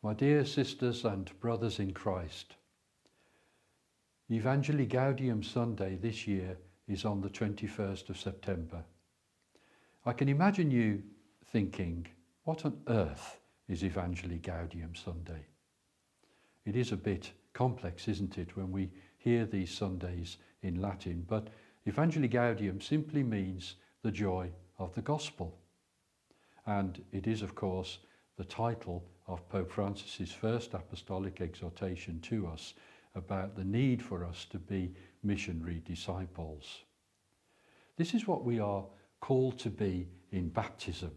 My dear sisters and brothers in Christ, Evangelii Gaudium Sunday this year is on the 21st of September. I can imagine you thinking, what on earth is Evangelii Gaudium Sunday? It is a bit complex, isn't it, when we hear these Sundays in Latin, but Evangelii Gaudium simply means the joy of the gospel. And it is, of course, the title of Pope Francis's first Apostolic Exhortation to us about the need for us to be missionary disciples. This is what we are called to be in baptism.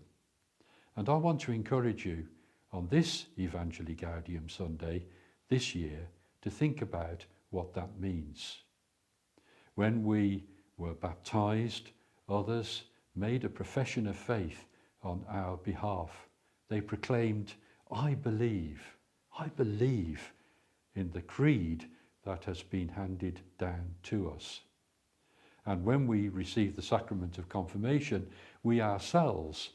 And I want to encourage you on this Evangelii Gaudium Sunday this year to think about what that means. When we were baptized, others made a profession of faith on our behalf. They proclaimed, I believe in the creed that has been handed down to us. And when we received the sacrament of confirmation, we ourselves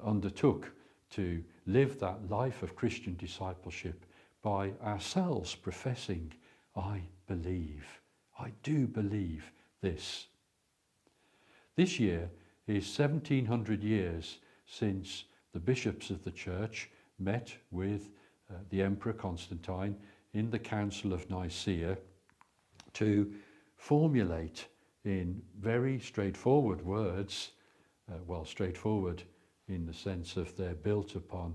undertook to live that life of Christian discipleship by ourselves professing, I do believe this. This year is 1700 years since the bishops of the Church met with the Emperor Constantine in the Council of Nicaea to formulate in very straightforward words, straightforward in the sense of they're built upon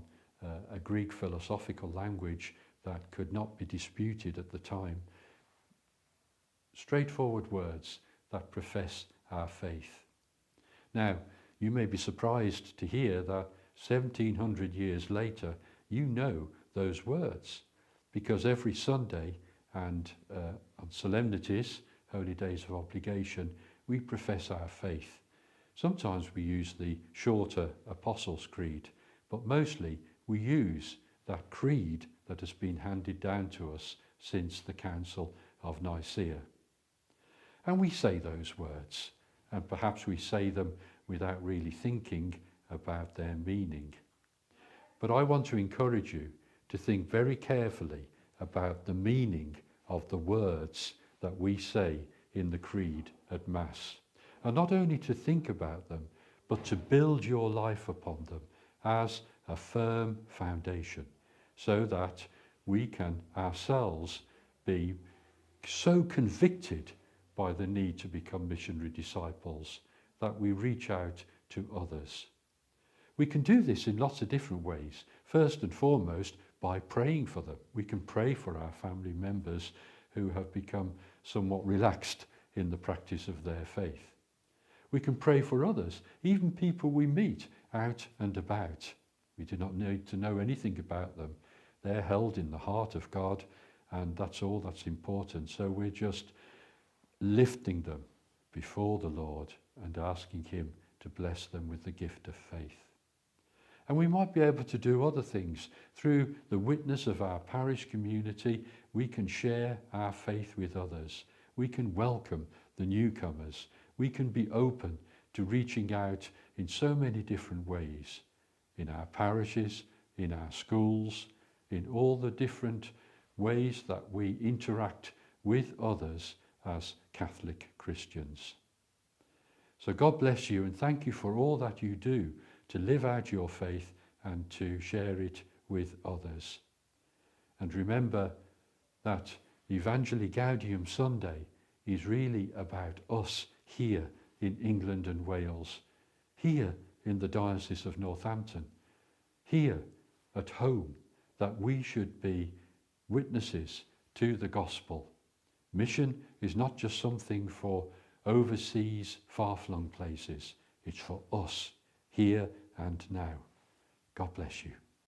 a Greek philosophical language that could not be disputed at the time, straightforward words that profess our faith. Now, you may be surprised to hear that 1700 years later, you know those words, because every Sunday and on solemnities, holy days of obligation, we profess our faith. Sometimes we use the shorter Apostles' Creed, but mostly we use that creed that has been handed down to us since the Council of Nicaea. And we say those words, and perhaps we say them without really thinking about their meaning. But I want to encourage you to think very carefully about the meaning of the words that we say in the Creed at Mass. And not only to think about them, but to build your life upon them as a firm foundation, so that we can ourselves be so convicted by the need to become missionary disciples that we reach out to others. We can do this in lots of different ways. First and foremost, by praying for them. We can pray for our family members who have become somewhat relaxed in the practice of their faith. We can pray for others, even people we meet out and about. We do not need to know anything about them. They're held in the heart of God, and that's all that's important. So we're just lifting them before the Lord and asking him to bless them with the gift of faith. And we might be able to do other things. Through the witness of our parish community, we can share our faith with others. We can welcome the newcomers. We can be open to reaching out in so many different ways, in our parishes, in our schools, in all the different ways that we interact with others as Catholic Christians. So God bless you, and thank you for all that you do to live out your faith and to share it with others. And remember that Evangelii Gaudium Sunday is really about us here in England and Wales, here in the Diocese of Northampton, here at home, that we should be witnesses to the gospel. Mission is not just something for overseas, far-flung places. It's for us, here and now. God bless you.